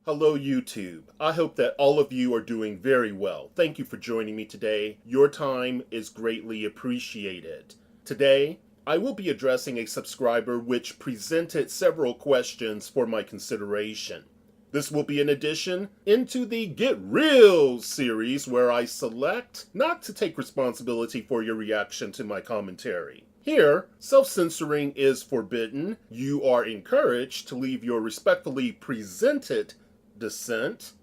Hello YouTube. I hope that all of you are doing very well. Thank you for joining me today. Your time is greatly appreciated. Today, I will be addressing a subscriber which presented several questions for my consideration. This will be an addition into the Get Real series where I select not to take responsibility for your reaction to my commentary. Here, self-censoring is forbidden. You are encouraged to leave your respectfully presented dissent,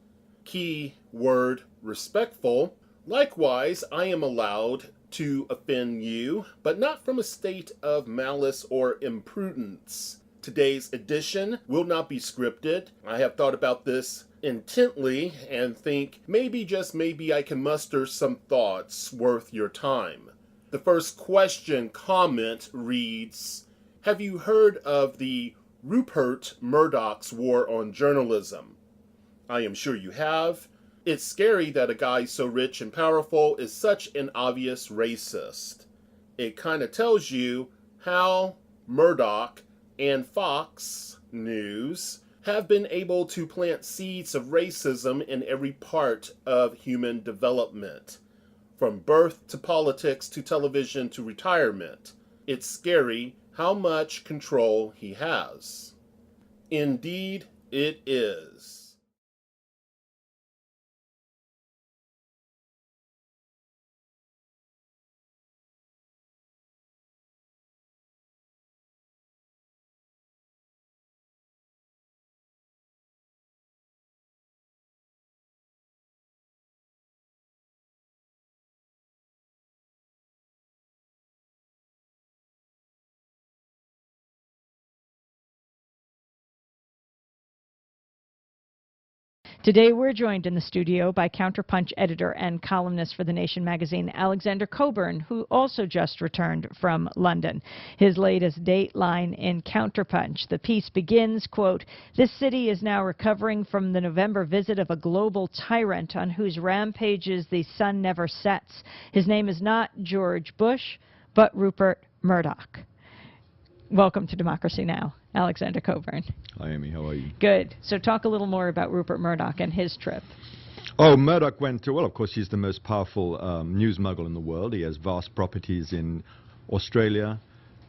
key word respectful. Likewise, I am allowed to offend you, but not from a state of malice or imprudence. Today's edition will not be scripted. I have thought about this intently and think maybe, just maybe, I can muster some thoughts worth your time. The first comment reads, have you heard of the Rupert Murdoch's war on journalism? I am sure you have. It's scary that a guy so rich and powerful is such an obvious racist. It kind of tells you how Murdoch and Fox News have been able to plant seeds of racism in every part of human development, from birth to politics to television to retirement. It's scary how much control he has. Indeed, it is. Today we're joined in the studio by Counterpunch editor and columnist for The Nation magazine, Alexander Cockburn, who also just returned from London. His latest dateline in Counterpunch. The piece begins, quote, "This city is now recovering from the November visit of a global tyrant on whose rampages the sun never sets. His name is not George Bush, but Rupert Murdoch." Welcome to Democracy Now!, Alexander Cockburn. Hi, Amy. How are you? Good. So talk a little more about Rupert Murdoch and his trip. Oh, Murdoch went to, well, of course, he's the most powerful news mogul in the world. He has vast properties in Australia,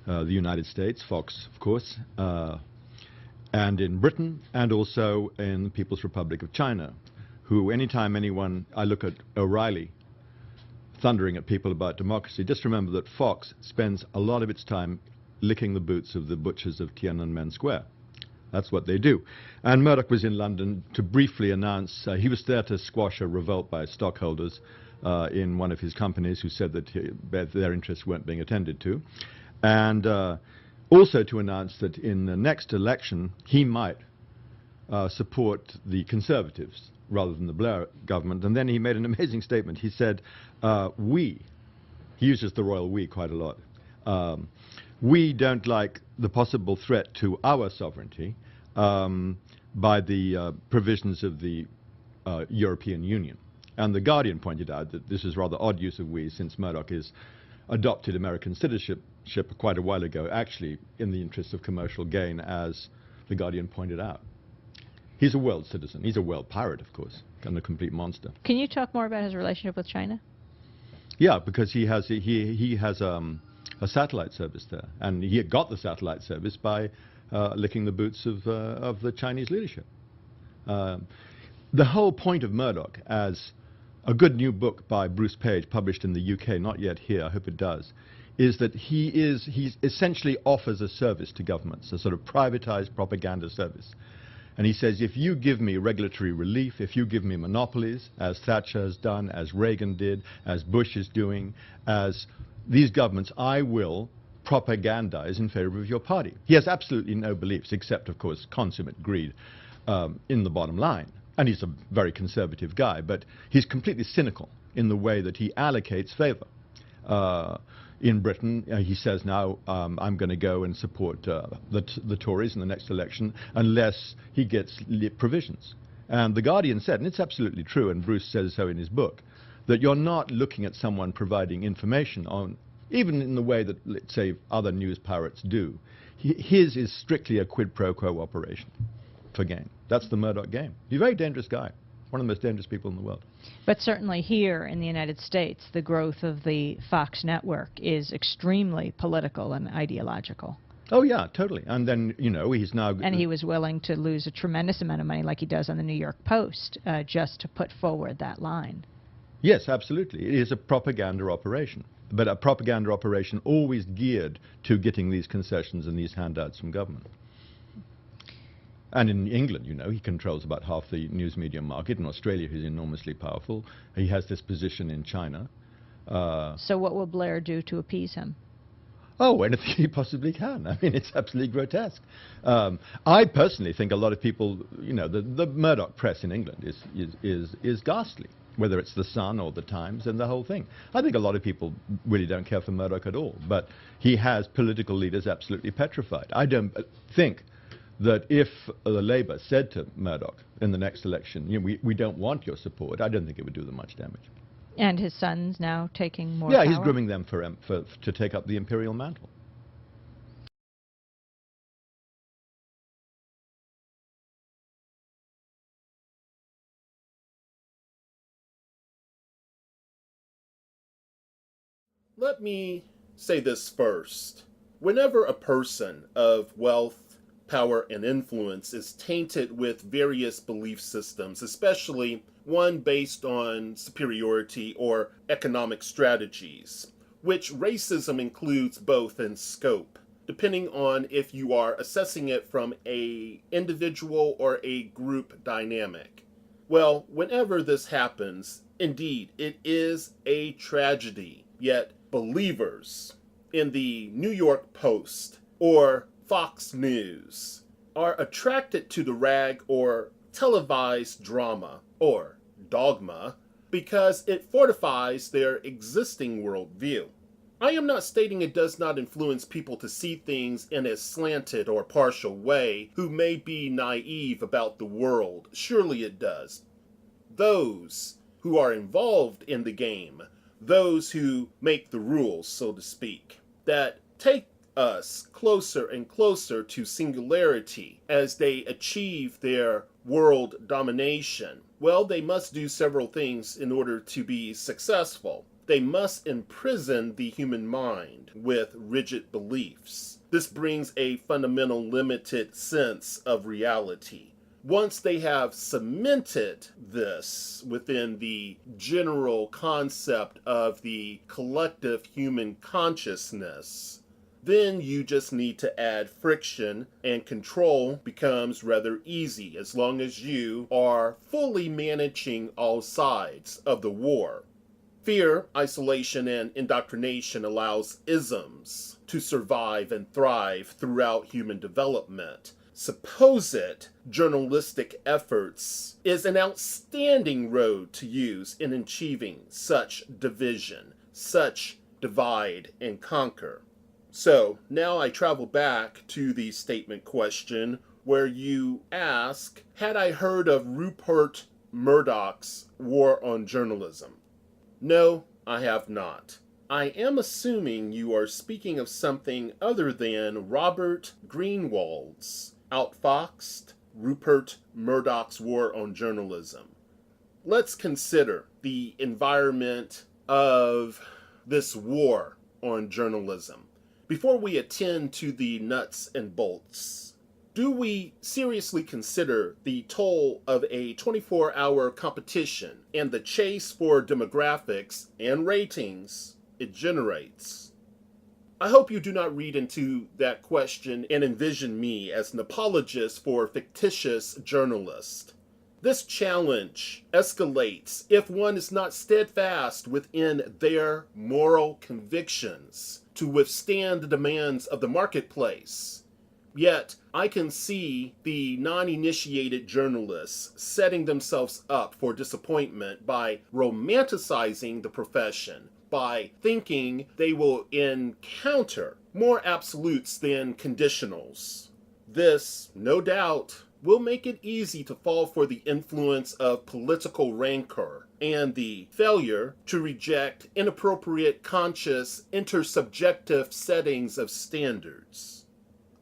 the United States, Fox, of course, and in Britain, and also in the People's Republic of China, who anytime I look at O'Reilly thundering at people about democracy, just remember that Fox spends a lot of its time licking the boots of the butchers of Tiananmen Square. That's what they do. And Murdoch was in London to briefly announce, he was there to squash a revolt by stockholders in one of his companies who said that their interests weren't being attended to. And also to announce that in the next election, he might support the Conservatives rather than the Blair government. And then he made an amazing statement. He said, he uses the royal we quite a lot. We don't like the possible threat to our sovereignty by the provisions of the European Union. And The Guardian pointed out that this is rather odd use of we, since Murdoch has adopted American citizenship quite a while ago, actually in the interest of commercial gain, as The Guardian pointed out. He's a world citizen. He's a world pirate, of course, and a complete monster. Can you talk more about his relationship with China? Yeah, because he has a satellite service there, and he had got the satellite service by licking the boots of the Chinese leadership. The whole point of Murdoch, as a good new book by Bruce Page, published in the UK, not yet here, I hope it does, is that he essentially offers a service to governments, a sort of privatized propaganda service. And he says, if you give me regulatory relief, if you give me monopolies, as Thatcher has done, as Reagan did, as Bush is doing, as these governments, I will propagandize in favor of your party. He has absolutely no beliefs, except, of course, consummate greed in the bottom line. And he's a very conservative guy, but he's completely cynical in the way that he allocates favor. In Britain, he says now, I'm going to go and support the Tories in the next election unless he gets provisions. And The Guardian said, and it's absolutely true, and Bruce says so in his book, that you're not looking at someone providing information on, even in the way that, let's say, other news pirates do. His is strictly a quid pro quo operation. for gain. That's the Murdoch game. He's a very dangerous guy, one of the most dangerous people in the world. But certainly here in the United States, the growth of the Fox network is extremely political and ideological. Oh, yeah, totally. And then, he's now... And he was willing to lose a tremendous amount of money, like he does on the New York Post, just to put forward that line. Yes, absolutely. It is a propaganda operation, but a propaganda operation always geared to getting these concessions and these handouts from government. And in England, he controls about half the news media market. In Australia, he's enormously powerful. He has this position in China. So what will Blair do to appease him? Oh, anything he possibly can. I mean, it's absolutely grotesque. I personally think a lot of people, the Murdoch press in England is ghastly, whether it's the Sun or the Times and the whole thing. I think a lot of people really don't care for Murdoch at all, but he has political leaders absolutely petrified. I don't think that if the Labour said to Murdoch in the next election, we don't want your support, I don't think it would do them much damage. And his son's now taking more power? Yeah, he's grooming them to take up the imperial mantle. Let me say this first. Whenever a person of wealth, power, and influence is tainted with various belief systems, especially one based on superiority or economic strategies, which racism includes both in scope, depending on if you are assessing it from an individual or a group dynamic. Well, whenever this happens, indeed, it is a tragedy, yet believers in the New York Post or Fox News are attracted to the rag or televised drama or dogma because it fortifies their existing worldview. I am not stating it does not influence people to see things in a slanted or partial way who may be naive about the world. Surely it does. Those who are involved in the game, those who make the rules, so to speak, that take us closer and closer to singularity as they achieve their world domination. Well, they must do several things in order to be successful. They must imprison the human mind with rigid beliefs. This brings a fundamental limited sense of reality. Once they have cemented this within the general concept of the collective human consciousness, then you just need to add friction, and control becomes rather easy as long as you are fully managing all sides of the war. Fear, isolation, and indoctrination allows isms to survive and thrive throughout human development. Supposed journalistic efforts is an outstanding road to use in achieving such division, such divide and conquer. So now I travel back to the statement question where you ask, had I heard of Rupert Murdoch's war on journalism? No, I have not. I am assuming you are speaking of something other than Robert Greenwald's outfoxed Rupert Murdoch's war on journalism. Let's consider the environment of this war on journalism. Before we attend to the nuts and bolts, do we seriously consider the toll of a 24-hour competition and the chase for demographics and ratings it generates? I hope you do not read into that question and envision me as an apologist for fictitious journalists. This challenge escalates if one is not steadfast within their moral convictions to withstand the demands of the marketplace. Yet, I can see the non-initiated journalists setting themselves up for disappointment by romanticizing the profession, by thinking they will encounter more absolutes than conditionals. This, no doubt, will make it easy to fall for the influence of political rancor and the failure to reject inappropriate conscious intersubjective settings of standards.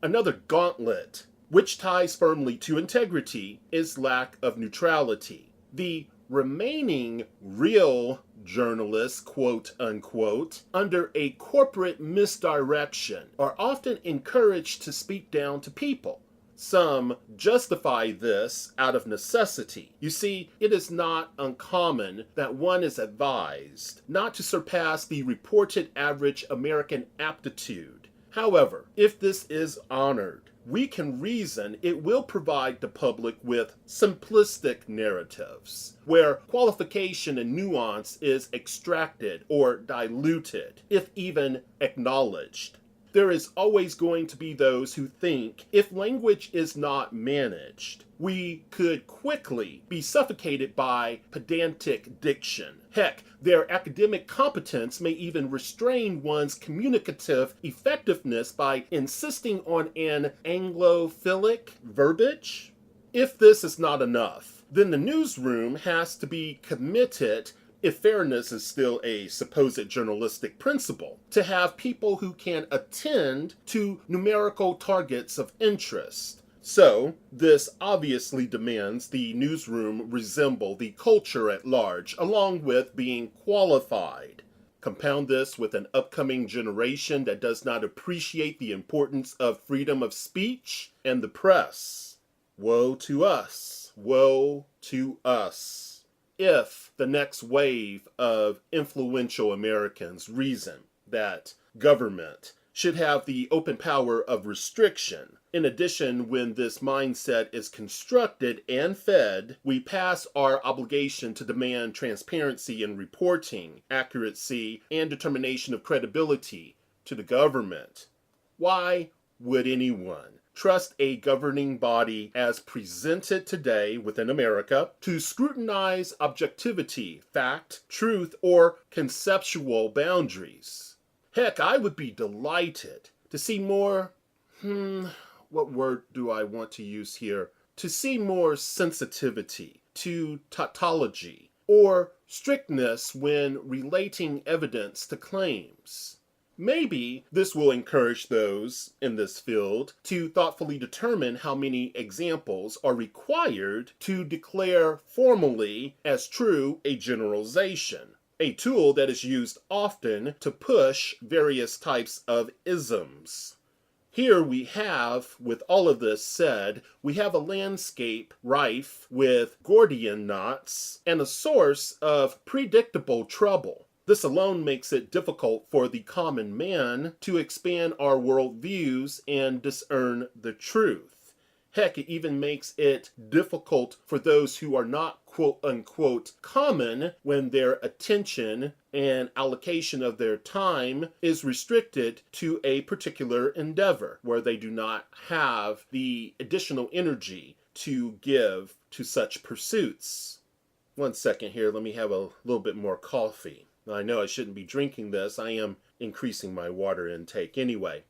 Another gauntlet which ties firmly to integrity, is lack of neutrality. The remaining real journalists, quote unquote, under a corporate misdirection, are often encouraged to speak down to people. Some justify this out of necessity. You see, it is not uncommon that one is advised not to surpass the reported average American aptitude. However, if this is honored, we can reason it will provide the public with simplistic narratives, where qualification and nuance is extracted or diluted, if even acknowledged. There is always going to be those who think if language is not managed, we could quickly be suffocated by pedantic diction. Heck, their academic competence may even restrain one's communicative effectiveness by insisting on an Anglophilic verbiage. If this is not enough, then the newsroom has to be committed, if fairness is still a supposed journalistic principle, to have people who can attend to numerical targets of interest. So, this obviously demands the newsroom resemble the culture at large, along with being qualified. Compound this with an upcoming generation that does not appreciate the importance of freedom of speech and the press. Woe to us, woe to us, if the next wave of influential Americans reason that government should have the open power of restriction. In addition, when this mindset is constructed and fed, we pass our obligation to demand transparency in reporting, accuracy, and determination of credibility to the government. Why would anyone trust a governing body as presented today within America to scrutinize objectivity, fact, truth, or conceptual boundaries? Heck, I would be delighted to see more, what word do I want to use here? To see more sensitivity to tautology or strictness when relating evidence to claims. Maybe this will encourage those in this field to thoughtfully determine how many examples are required to declare formally as true a generalization, a tool that is used often to push various types of isms. Here we have, with all of this said, we have a landscape rife with Gordian knots and a source of predictable trouble. This alone makes it difficult for the common man to expand our worldviews and discern the truth. Heck, it even makes it difficult for those who are not quote-unquote common when their attention and allocation of their time is restricted to a particular endeavor, where they do not have the additional energy to give to such pursuits. One second here, let me have a little bit more coffee. Now, I know I shouldn't be drinking this. I am increasing my water intake. Anyway,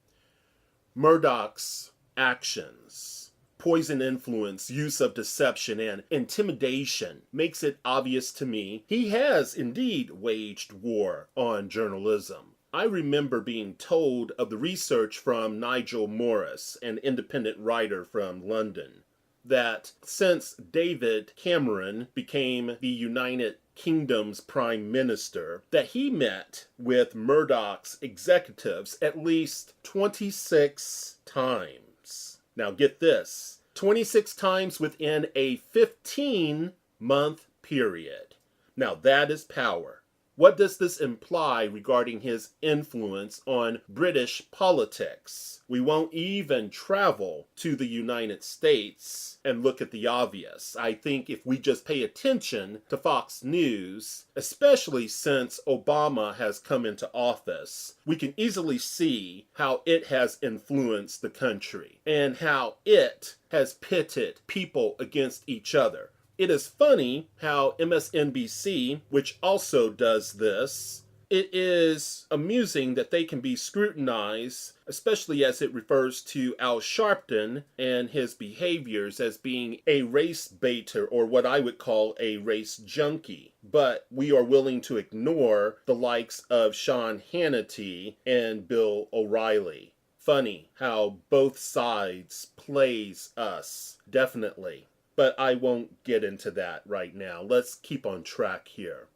Murdoch's actions, poison influence, use of deception, and intimidation makes it obvious to me he has indeed waged war on journalism. I remember being told of the research from Nigel Morris, an independent writer from London, that since David Cameron became the United Kingdom's prime minister, that he met with Murdoch's executives at least 26 times. Now get this, 26 times within a 15-month period. Now that is power. What does this imply regarding his influence on British politics? We won't even travel to the United States and look at the obvious. I think if we just pay attention to Fox News, especially since Obama has come into office, we can easily see how it has influenced the country and how it has pitted people against each other. It is funny how MSNBC, which also does this, it is amusing that they can be scrutinized, especially as it refers to Al Sharpton and his behaviors as being a race baiter, or what I would call a race junkie. But we are willing to ignore the likes of Sean Hannity and Bill O'Reilly. funny how both sides plays us, definitely. But I won't get into that right now. Let's keep on track here.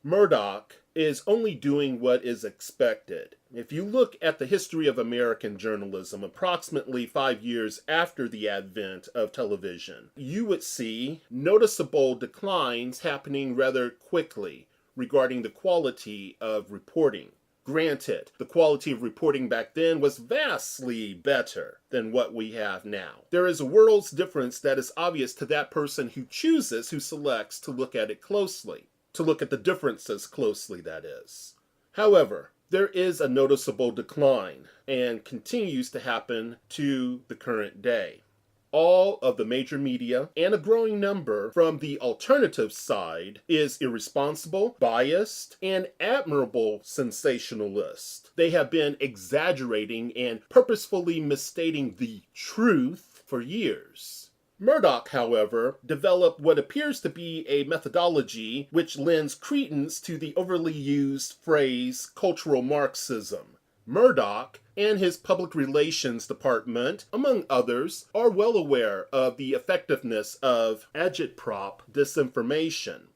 Murdoch is only doing what is expected. If you look at the history of American journalism, approximately 5 years after the advent of television, you would see noticeable declines happening rather quickly regarding the quality of reporting. Granted, the quality of reporting back then was vastly better than what we have now. There is a world's difference that is obvious to that person who selects to look at it closely. To look at the differences closely, that is. However, there is a noticeable decline and continues to happen to the current day. All of the major media and a growing number from the alternative side is irresponsible, biased, and admirable sensationalist. They have been exaggerating and purposefully misstating the truth for years. Murdoch, however, developed what appears to be a methodology which lends credence to the overly used phrase cultural Marxism. Murdoch and his public relations department, among others, are well aware of the effectiveness of agitprop disinformation.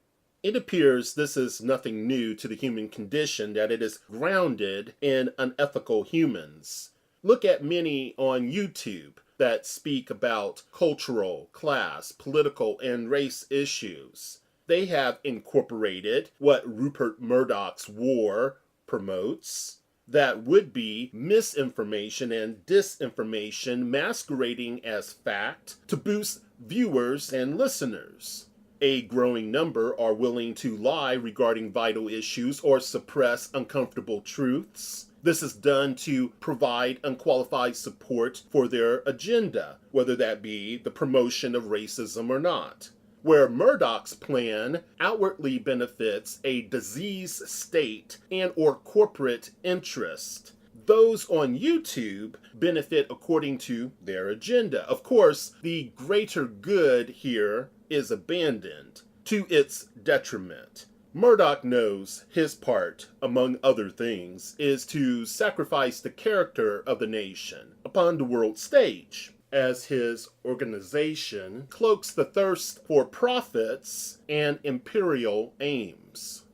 It appears this is nothing new to the human condition, that it is grounded in unethical humans. Look at many on YouTube that speak about cultural, class, political, and race issues. They have incorporated what Rupert Murdoch's war promotes, that would be misinformation and disinformation masquerading as fact to boost viewers and listeners. A growing number are willing to lie regarding vital issues or suppress uncomfortable truths. This is done to provide unqualified support for their agenda, whether that be the promotion of racism or not. Where Murdoch's plan outwardly benefits a diseased state and or corporate interest, those on YouTube benefit according to their agenda. Of course, the greater good here is abandoned to its detriment. Murdoch knows his part, among other things, is to sacrifice the character of the nation upon the world stage, as his organization cloaks the thirst for profits and imperial aims.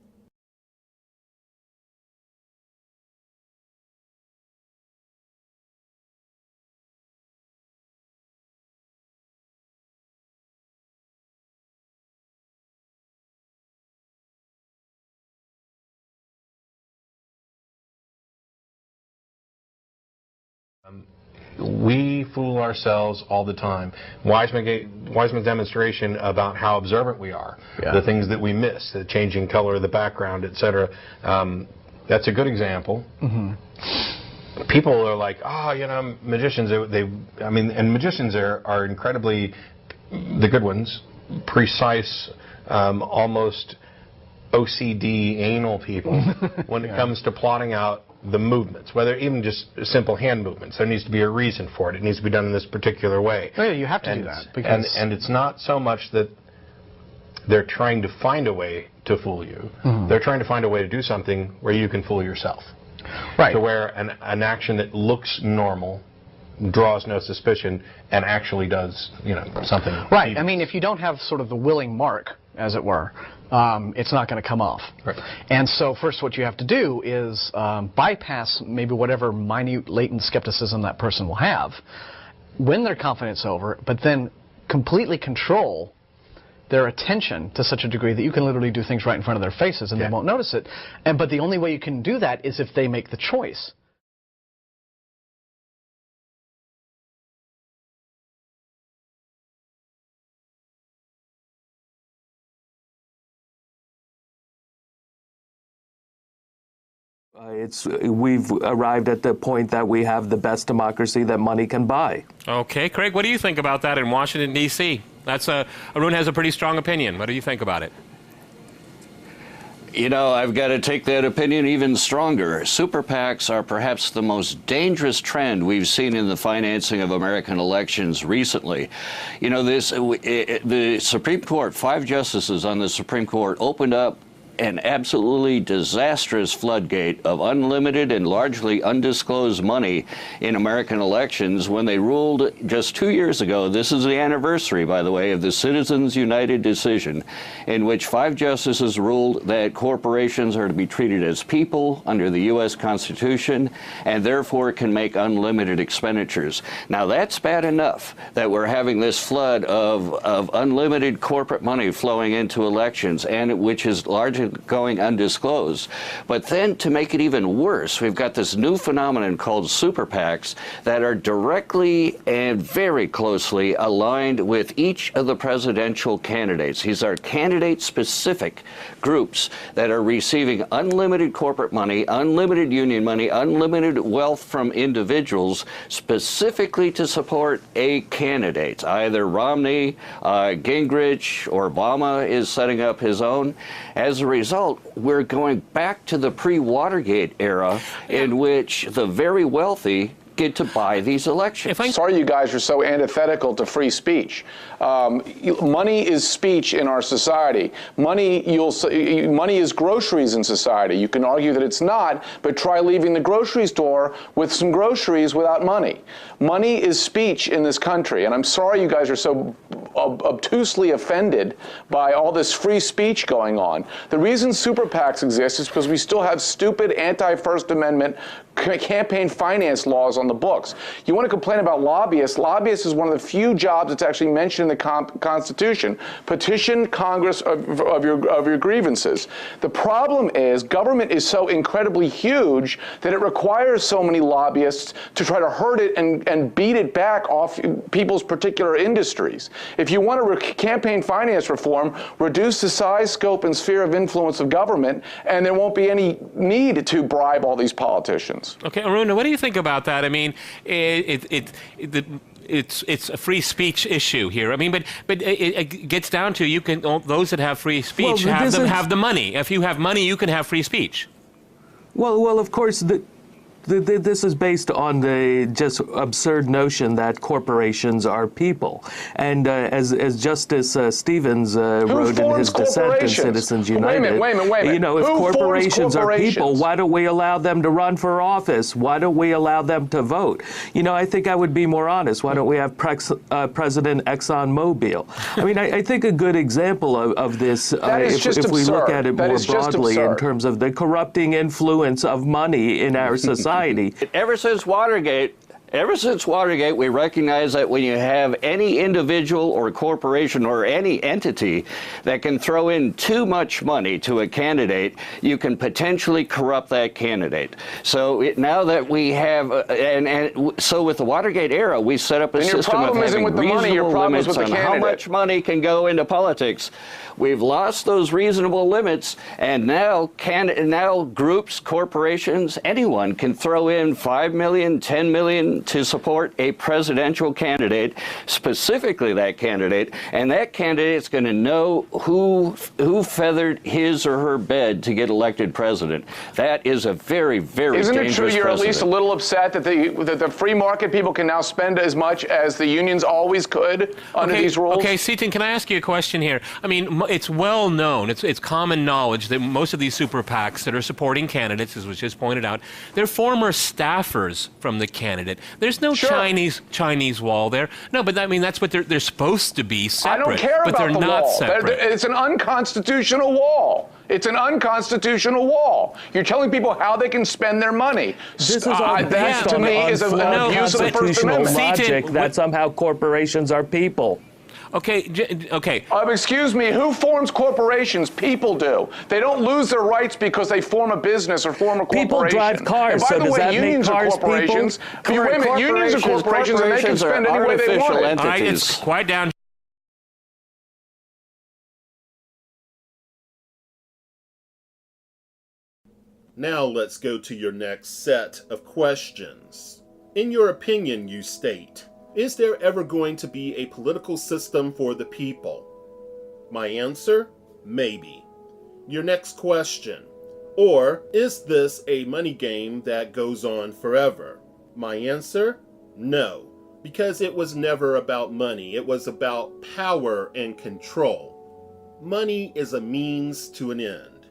We fool ourselves all the time. Wiseman's demonstration about how observant we are, the things that we miss, the changing color of the background, etc. That's a good example. People are like, magicians. And magicians are incredibly, the good ones, precise, almost OCD anal people when it comes to plotting out the movements, whether even just simple hand movements. There needs to be a reason for it. It needs to be done in this particular way. Oh, yeah, you have to do that. Because and it's not so much that they're trying to find a way to fool you. They're trying to find a way to do something where you can fool yourself. Right. To where an action that looks normal, draws no suspicion, and actually does, something. Right. evil. I mean, if you don't have sort of the willing mark, as it were, it's not going to come off. Right. And so first what you have to do is bypass maybe whatever minute latent skepticism that person will have, win their confidence over, but then completely control their attention to such a degree that you can literally do things right in front of their faces and they won't notice it. But the only way you can do that is if they make the choice. We've arrived at the point that we have the best democracy that money can buy. Okay, Craig, what do you think about that in Washington, D.C.? Arun has a pretty strong opinion. What do you think about it? I've got to take that opinion even stronger. Super PACs are perhaps the most dangerous trend we've seen in the financing of American elections recently. The Supreme Court, 5 justices on the Supreme Court opened up an absolutely disastrous floodgate of unlimited and largely undisclosed money in American elections when they ruled just 2 years ago. This is the anniversary, by the way, of the Citizens United decision, in which 5 justices ruled that corporations are to be treated as people under the U.S. Constitution and therefore can make unlimited expenditures. Now, that's bad enough that we're having this flood of unlimited corporate money flowing into elections, and which is largely going undisclosed. But then, to make it even worse, we've got this new phenomenon called super PACs that are directly and very closely aligned with each of the presidential candidates. These are candidate-specific groups that are receiving unlimited corporate money, unlimited union money, unlimited wealth from individuals, specifically to support a candidate. Either Romney, Gingrich, or Obama is setting up his own. As a result, we're going back to the pre-Watergate era in which the very wealthy get to buy these elections. Sorry you guys are so antithetical to free speech. Money is speech in our society. Money is groceries in society. You can argue that it's not, but try leaving the grocery store with some groceries without money. Money is speech in this country, and I'm sorry you guys are so obtusely offended by all this free speech going on. The reason super PACs exist is because we still have stupid anti-First Amendment campaign finance laws on the books. You want to complain about lobbyists? Lobbyists is one of the few jobs that's actually mentioned in the Constitution. Petition Congress of your grievances. The problem is government is so incredibly huge that it requires so many lobbyists to try to hurt it and beat it back off people's particular industries. If you want to campaign finance reform, reduce the size, scope, and sphere of influence of government, and there won't be any need to bribe all these politicians. Okay, Aruna, what do you think about that? I mean, it's a free speech issue here. I mean, but it gets down to those that have free speech have the money. If you have money, you can have free speech. Well, of course, this is based on the just absurd notion that corporations are people. And as Justice Stevens wrote in his dissent in Citizens United, wait a minute. You know, if corporations are people, why don't we allow them to run for office? Why don't we allow them to vote? You know, I think I would be more honest. Why don't we have President ExxonMobil? I mean, I think a good example of this, if we look at it more broadly in terms of the corrupting influence of money in our society. Ever since Watergate, we recognize that when you have any individual or corporation or any entity that can throw in too much money to a candidate, you can potentially corrupt that candidate. So now that we have, so with the Watergate era, we set up a system of having reasonable limits on how much money can go into politics. We've lost those reasonable limits, and now groups, corporations, anyone can throw in $5 million, $10 million to support a presidential candidate, specifically that candidate, and that candidate's going to know who feathered his or her bed to get elected president. That is a very, very dangerous precedent. Isn't it true you're at least a little upset that the free market people can now spend as much as the unions always could under these rules? Okay, Seaton, can I ask you a question here? I mean, it's well known, it's common knowledge that most of these super PACs that are supporting candidates, as was just pointed out, they're former staffers from the candidate. There's no Chinese wall there. No, but I mean, that's what they're supposed to be, separate. I don't care but about they're the not wall. Separate. It's an unconstitutional wall. It's an unconstitutional wall. You're telling people how they can spend their money. This is all that to me is an abuse of the First Amendment. Logic that somehow corporations are people. Okay. Excuse me, who forms corporations? People do. They don't lose their rights because they form a business or form a corporation. People drive cars, and by the does way, that unions make cars are corporations. people? Wait a minute, unions are corporations and they can spend any way they want. All right, it's quiet down. Now let's go to your next set of questions. In your opinion, you state, is there ever going to be a political system for the people? My answer, maybe. Your next question, or is this a money game that goes on forever? My answer, no, because it was never about money. It was about power and control. Money is a means to an end.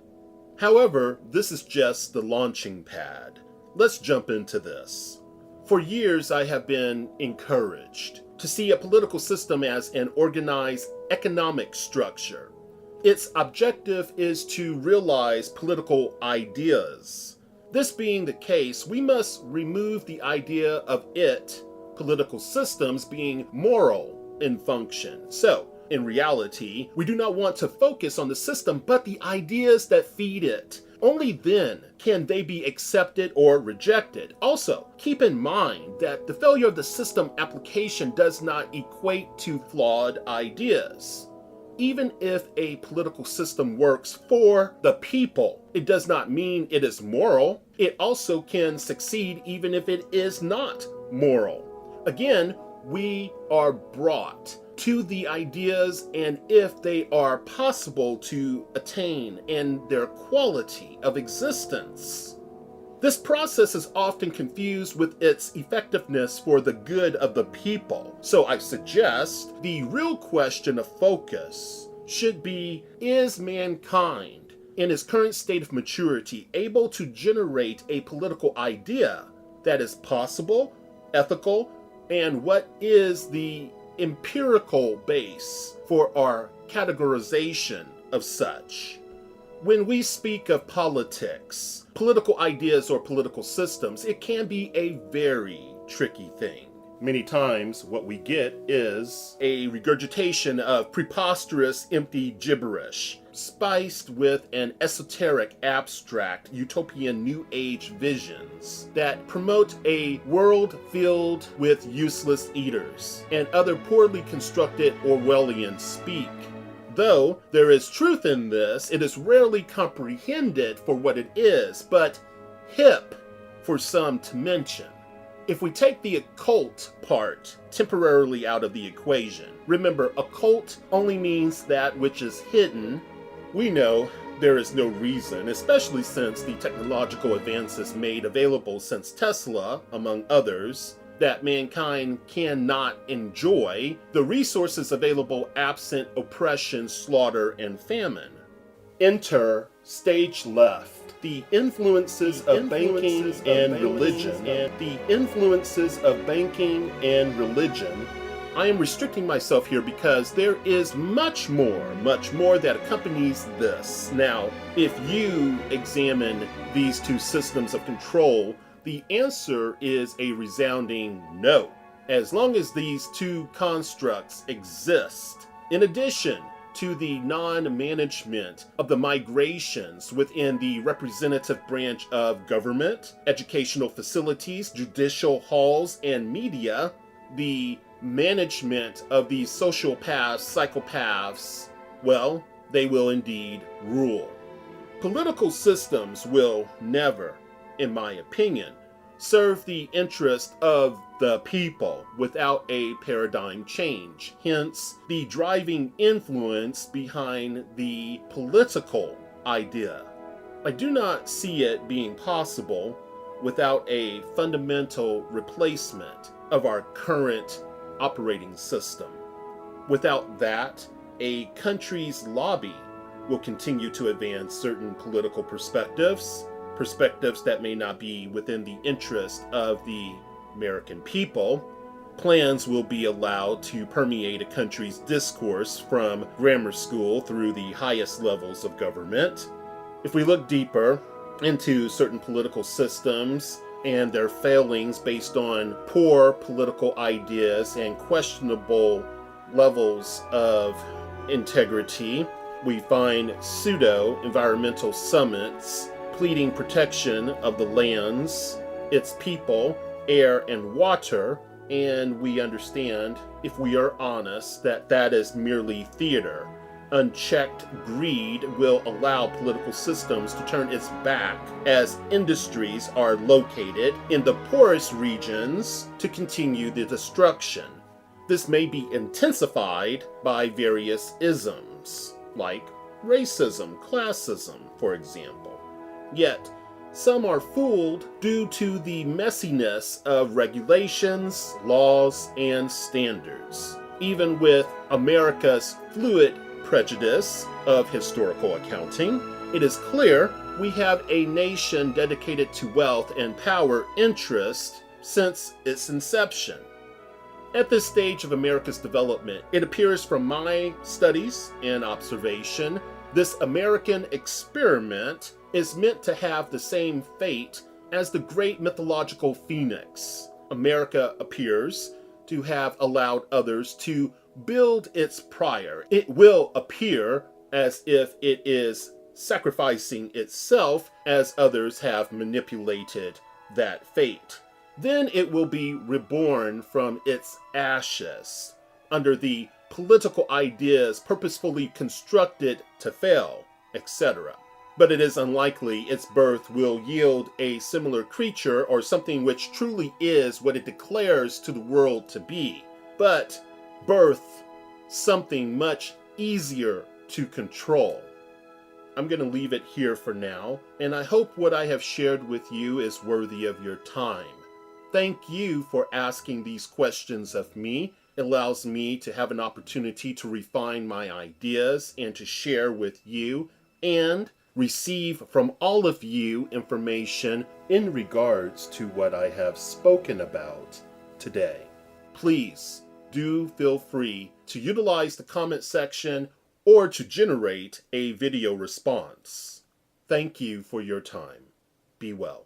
However, this is just the launching pad. Let's jump into this. For years, I have been encouraged to see a political system as an organized economic structure. Its objective is to realize political ideas. This being the case, we must remove the idea of political systems, being moral in function. So, in reality, we do not want to focus on the system, but the ideas that feed it. Only then can they be accepted or rejected. Also, keep in mind that the failure of the system application does not equate to flawed ideas. Even if a political system works for the people, it does not mean it is moral. It also can succeed even if it is not moral. Again, we are brought to the ideas and if they are possible to attain and their quality of existence. This process is often confused with its effectiveness for the good of the people. So I suggest the real question of focus should be, is mankind in its current state of maturity able to generate a political idea that is possible, ethical, and what is the empirical base for our categorization of such? When we speak of politics, political ideas or political systems, it can be a very tricky thing. Many times what we get is a regurgitation of preposterous, empty gibberish, spiced with an esoteric, abstract, utopian New Age visions that promote a world filled with useless eaters and other poorly constructed Orwellian speak. Though there is truth in this, it is rarely comprehended for what it is, but hip for some to mention. If we take the occult part temporarily out of the equation, remember, occult only means that which is hidden. We know there is no reason, especially since the technological advances made available since Tesla, among others, that mankind cannot enjoy the resources available absent oppression, slaughter, and famine. Enter stage left. The influences of banking and religion. The influences of banking and religion. I am restricting myself here because there is much more that accompanies this. Now, if you examine these two systems of control, the answer is a resounding no. As long as these two constructs exist, in addition to the non-management of the migrations within the representative branch of government, educational facilities, judicial halls, and media, the management of these sociopaths, psychopaths, well, they will indeed rule. Political systems will never, in my opinion, serve the interest of the people without a paradigm change. Hence, the driving influence behind the political idea. I do not see it being possible without a fundamental replacement of our current operating system. Without that, a country's lobby will continue to advance certain political perspectives that may not be within the interest of the American people. Plans will be allowed to permeate a country's discourse from grammar school through the highest levels of government. If we look deeper into certain political systems and their failings based on poor political ideas and questionable levels of integrity, we find pseudo-environmental summits pleading protection of the lands, its people, air, and water, and we understand, if we are honest, that that is merely theater. Unchecked greed will allow political systems to turn its back as industries are located in the poorest regions to continue the destruction. This may be intensified by various isms, like racism, classism, for example. Yet, some are fooled due to the messiness of regulations, laws, and standards. Even with America's fluid prejudice of historical accounting, it is clear we have a nation dedicated to wealth and power interest since its inception. At this stage of America's development, it appears from my studies and observation, this American experiment is meant to have the same fate as the great mythological phoenix. America appears to have allowed others to build its pyre. It will appear as if it is sacrificing itself as others have manipulated that fate. Then it will be reborn from its ashes under the political ideas purposefully constructed to fail, etc. But it is unlikely its birth will yield a similar creature or something which truly is what it declares to the world to be, but birth something much easier to control. I'm going to leave it here for now, and I hope what I have shared with you is worthy of your time. Thank you for asking these questions of me. It allows me to have an opportunity to refine my ideas and to share with you and receive from all of you information in regards to what I have spoken about today. Please do feel free to utilize the comment section or to generate a video response. Thank you for your time. Be well.